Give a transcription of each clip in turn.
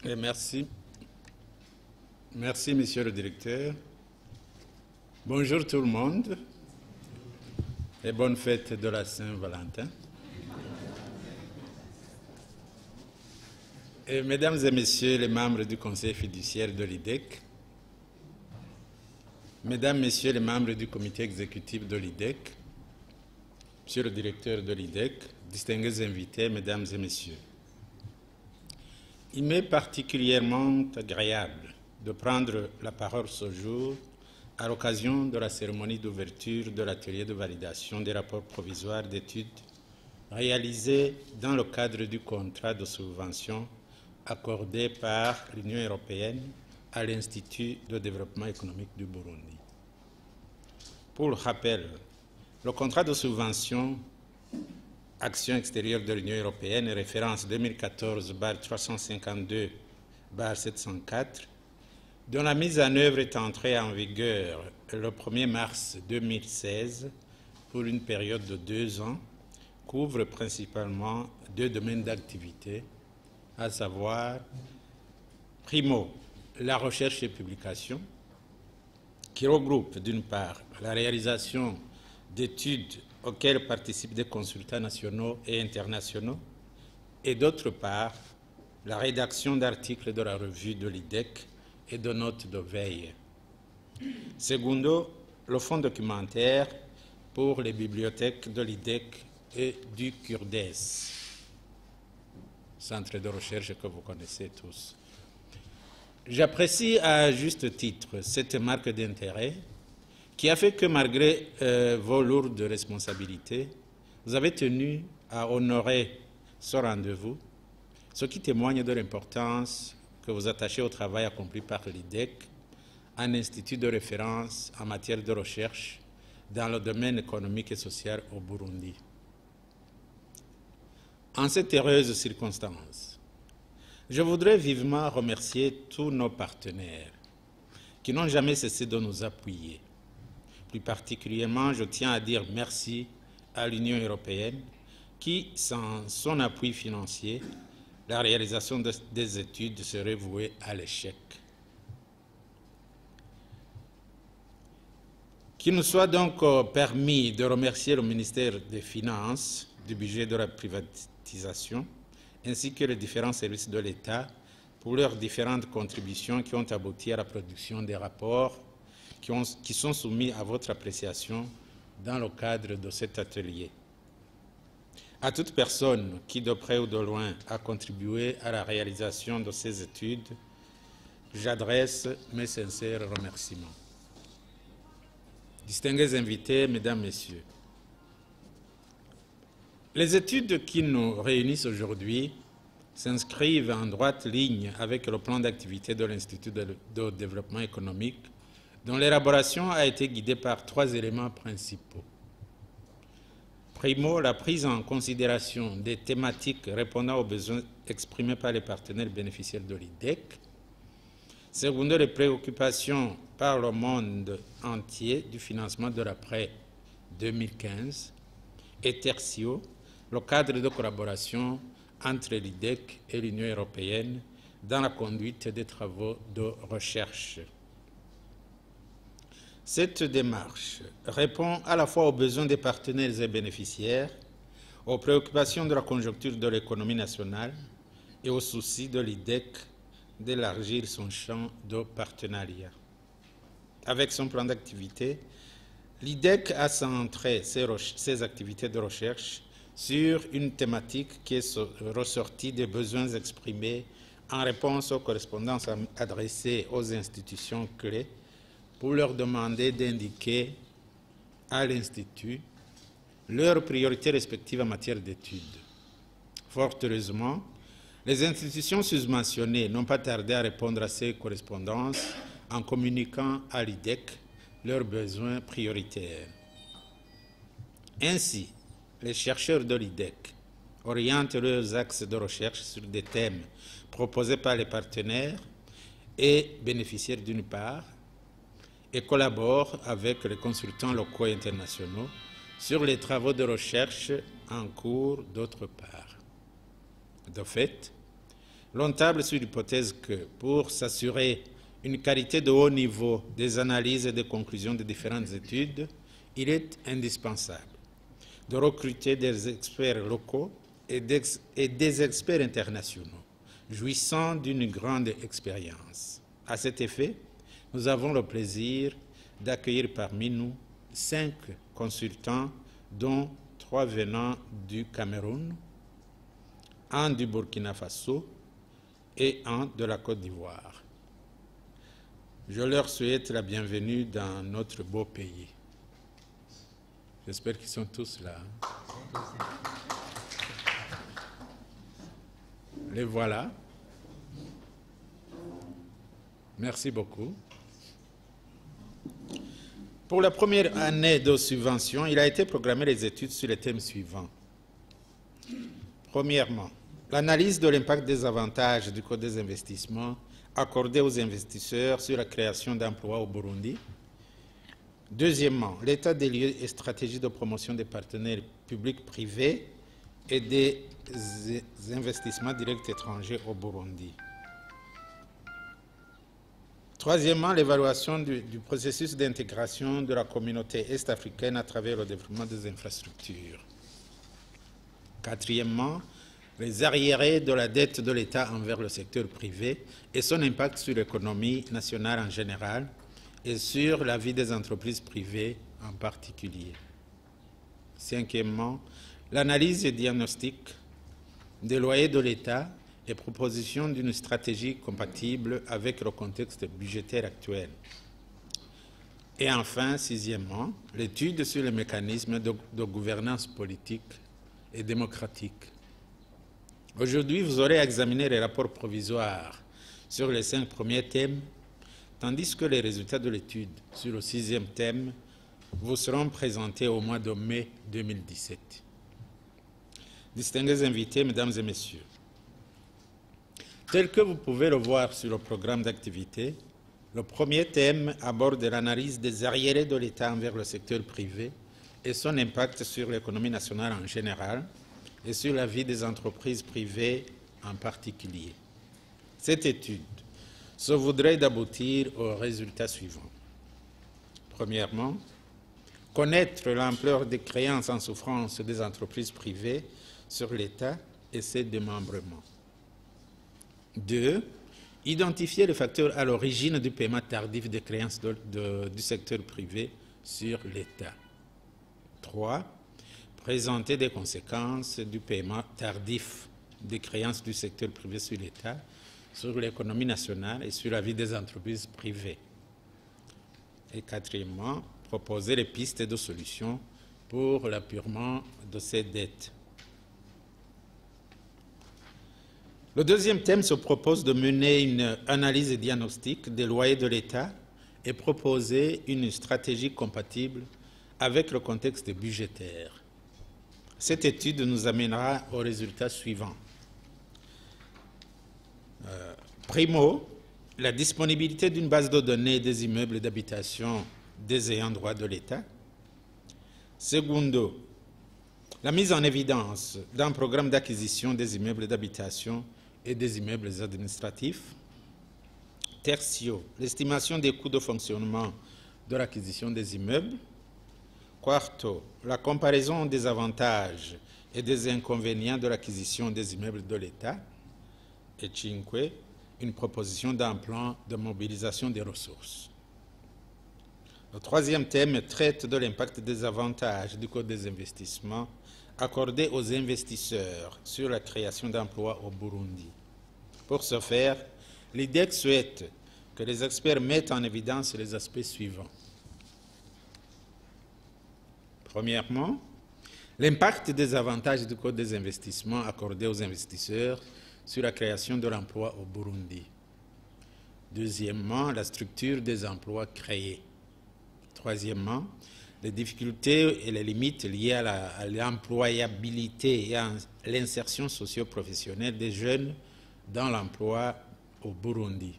Merci. Merci, monsieur le directeur. Bonjour tout le monde et bonne fête de la Saint-Valentin. Et mesdames et messieurs les membres du conseil fiduciaire de l'IDEC, mesdames, messieurs les membres du comité exécutif de l'IDEC, monsieur le directeur de l'IDEC, distingués invités, mesdames et messieurs, il m'est particulièrement agréable de prendre la parole ce jour à l'occasion de la cérémonie d'ouverture de l'atelier de validation des rapports provisoires d'études réalisés dans le cadre du contrat de subvention accordé par l'Union européenne à l'Institut de développement économique du Burundi. Pour le rappel, le contrat de subvention Action extérieure de l'Union européenne, référence 2014-352-704, dont la mise en œuvre est entrée en vigueur le 1er mars 2016 pour une période de 2 ans, couvre principalement 2 domaines d'activité, à savoir, primo, la recherche et publication, qui regroupe d'une part la réalisation d'études auxquelles participent des consultants nationaux et internationaux, et d'autre part, la rédaction d'articles de la revue de l'IDEC et de notes de veille. Secondo, le fonds documentaire pour les bibliothèques de l'IDEC et du CURDES, centre de recherche que vous connaissez tous. J'apprécie à juste titre cette marque d'intérêt qui a fait que malgré vos lourdes responsabilités, vous avez tenu à honorer ce rendez-vous, ce qui témoigne de l'importance que vous attachez au travail accompli par l'IDEC, un institut de référence en matière de recherche dans le domaine économique et social au Burundi. En cette heureuse circonstance, je voudrais vivement remercier tous nos partenaires qui n'ont jamais cessé de nous appuyer. Plus particulièrement, je tiens à dire merci à l'Union européenne qui, sans son appui financier, la réalisation des études serait vouée à l'échec. Qu'il nous soit donc permis de remercier le ministère des Finances, du budget de la privatisation, ainsi que les différents services de l'État pour leurs différentes contributions qui ont abouti à la production des rapports qui sont soumis à votre appréciation dans le cadre de cet atelier. À toute personne qui, de près ou de loin, a contribué à la réalisation de ces études, j'adresse mes sincères remerciements. Distingués invités, mesdames, messieurs, les études qui nous réunissent aujourd'hui s'inscrivent en droite ligne avec le plan d'activité de l'Institut de développement économique, dont l'élaboration a été guidée par 3 éléments principaux. Primo, la prise en considération des thématiques répondant aux besoins exprimés par les partenaires bénéficiaires de l'IDEC. Secondo, les préoccupations par le monde entier du financement de l'après 2015. Et tertio, le cadre de collaboration entre l'IDEC et l'Union européenne dans la conduite des travaux de recherche. Cette démarche répond à la fois aux besoins des partenaires et bénéficiaires, aux préoccupations de la conjoncture de l'économie nationale et aux soucis de l'IDEC d'élargir son champ de partenariat. Avec son plan d'activité, l'IDEC a centré ses activités de recherche sur une thématique qui est ressortie des besoins exprimés en réponse aux correspondances adressées aux institutions clés pour leur demander d'indiquer à l'Institut leurs priorités respectives en matière d'études. Fort heureusement, les institutions susmentionnées n'ont pas tardé à répondre à ces correspondances en communiquant à l'IDEC leurs besoins prioritaires. Ainsi, les chercheurs de l'IDEC orientent leurs axes de recherche sur des thèmes proposés par les partenaires et bénéficiaires d'une part, et collaborent avec les consultants locaux et internationaux sur les travaux de recherche en cours d'autre part. De fait, l'on table sur l'hypothèse que, pour s'assurer une qualité de haut niveau des analyses et des conclusions de différentes études, il est indispensable de recruter des experts locaux et des experts internationaux, jouissant d'une grande expérience. À cet effet, nous avons le plaisir d'accueillir parmi nous 5 consultants, dont 3 venant du Cameroun, 1 du Burkina Faso et 1 de la Côte d'Ivoire. Je leur souhaite la bienvenue dans notre beau pays. J'espère qu'ils sont tous là. Les voilà. Merci beaucoup. Pour la première année de subvention, il a été programmé les études sur les thèmes suivants. Premièrement, l'analyse de l'impact des avantages du Code des investissements accordés aux investisseurs sur la création d'emplois au Burundi. Deuxièmement, l'état des lieux et stratégies de promotion des partenaires publics-privés et des investissements directs étrangers au Burundi. Troisièmement, l'évaluation du processus d'intégration de la communauté est-africaine à travers le développement des infrastructures. Quatrièmement, les arriérés de la dette de l'État envers le secteur privé et son impact sur l'économie nationale en général et sur la vie des entreprises privées en particulier. Cinquièmement, l'analyse et diagnostic des loyers de l'État et proposition d'une stratégie compatible avec le contexte budgétaire actuel. Et enfin, sixièmement, l'étude sur les mécanismes de gouvernance politique et démocratique. Aujourd'hui, vous aurez examiné les rapports provisoires sur les 5 premiers thèmes, tandis que les résultats de l'étude sur le 6e thème vous seront présentés au mois de mai 2017. Distingués invités, mesdames et messieurs, tel que vous pouvez le voir sur le programme d'activité, le premier thème aborde l'analyse des arriérés de l'État envers le secteur privé et son impact sur l'économie nationale en général et sur la vie des entreprises privées en particulier. Cette étude se voudrait d'aboutir aux résultats suivants. Premièrement, connaître l'ampleur des créances en souffrance des entreprises privées sur l'État et ses démembrements. 2. Identifier les facteurs à l'origine du paiement tardif des créances du secteur privé sur l'État. 3. Présenter des conséquences du paiement tardif des créances du secteur privé sur l'État, sur l'économie nationale et sur la vie des entreprises privées. Et quatrièmement, proposer les pistes de solutions pour l'appurement de ces dettes. Le deuxième thème se propose de mener une analyse et diagnostic des loyers de l'État et proposer une stratégie compatible avec le contexte budgétaire. Cette étude nous amènera aux résultats suivants. Primo, la disponibilité d'une base de données des immeubles d'habitation des ayants droit de l'État. Secondo, la mise en évidence d'un programme d'acquisition des immeubles d'habitation et des immeubles administratifs. Tertio, l'estimation des coûts de fonctionnement de l'acquisition des immeubles. Quarto, la comparaison des avantages et des inconvénients de l'acquisition des immeubles de l'État. Et cinque, une proposition d'un plan de mobilisation des ressources. Le troisième thème traite de l'impact des avantages du Code des investissements accordés aux investisseurs sur la création d'emplois au Burundi. Pour ce faire, l'IDEC souhaite que les experts mettent en évidence les aspects suivants. Premièrement, l'impact des avantages du Code des investissements accordés aux investisseurs sur la création de l'emploi au Burundi. Deuxièmement, la structure des emplois créés. Troisièmement, les difficultés et les limites liées à l'employabilité et à l'insertion socio-professionnelle des jeunes dans l'emploi au Burundi.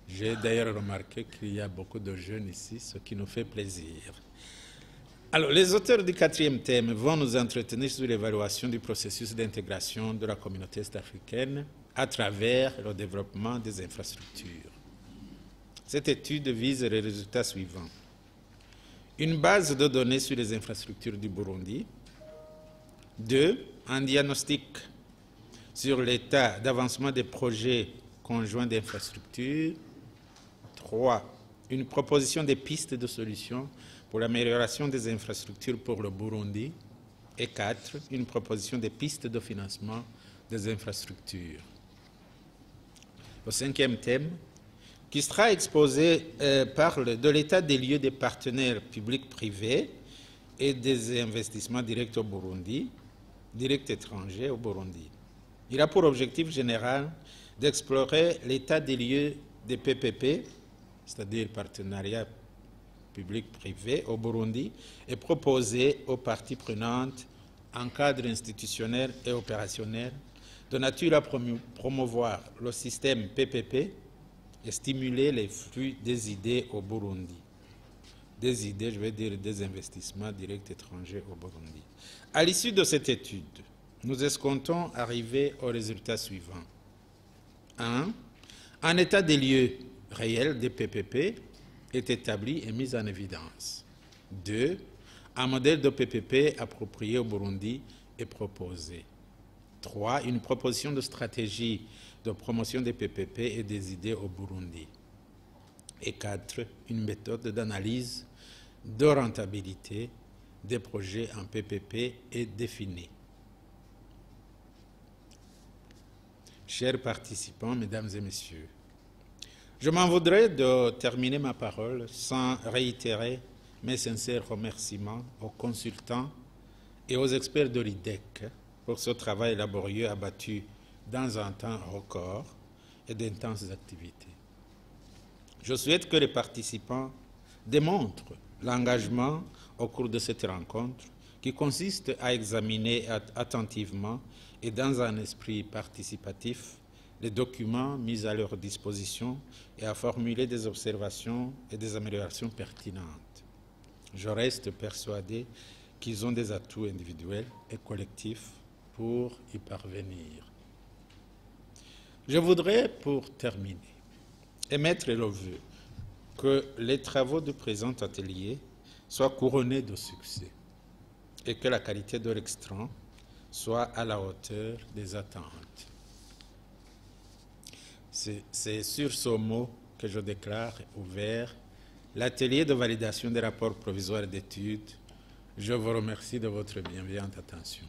J'ai d'ailleurs remarqué qu'il y a beaucoup de jeunes ici, ce qui nous fait plaisir. Alors, les auteurs du quatrième thème vont nous entretenir sur l'évaluation du processus d'intégration de la communauté est-africaine à travers le développement des infrastructures. Cette étude vise les résultats suivants. Une base de données sur les infrastructures du Burundi. 2. Un diagnostic sur l'état d'avancement des projets conjoints d'infrastructures. 3. Une proposition des pistes de solutions pour l'amélioration des infrastructures pour le Burundi. Et 4. Une proposition des pistes de financement des infrastructures. Le cinquième thème, qui sera exposé, parle de l'état des lieux des partenaires publics-privés et des investissements directs au Burundi, directs étrangers au Burundi. Il a pour objectif général d'explorer l'état des lieux des PPP, c'est-à-dire partenariats public-privé au Burundi, et proposer aux parties prenantes un cadre institutionnel et opérationnel de nature à promouvoir le système PPP et stimuler les flux des idées au Burundi. Des idées, je veux dire des investissements directs étrangers au Burundi. À l'issue de cette étude, nous escomptons arriver aux résultats suivants. 1. Un état des lieux réels des PPP est établi et mis en évidence. 2. Un modèle de PPP approprié au Burundi est proposé. 3. Une proposition de stratégie de promotion des PPP et des idées au Burundi. Et 4. Une méthode d'analyse de rentabilité des projets en PPP est définie. Chers participants, mesdames et messieurs, je m'en voudrais de terminer ma parole sans réitérer mes sincères remerciements aux consultants et aux experts de l'IDEC pour ce travail laborieux abattu dans un temps record et d'intenses activités. Je souhaite que les participants démontrent l'engagement au cours de cette rencontre qui consiste à examiner attentivement et dans un esprit participatif les documents mis à leur disposition et à formuler des observations et des améliorations pertinentes. Je reste persuadé qu'ils ont des atouts individuels et collectifs pour y parvenir. Je voudrais, pour terminer, émettre le vœu que les travaux du présent atelier soient couronnés de succès et que la qualité de l'extrait soit à la hauteur des attentes. C'est sur ce mot que je déclare ouvert l'atelier de validation des rapports provisoires d'études. Je vous remercie de votre bienveillante attention.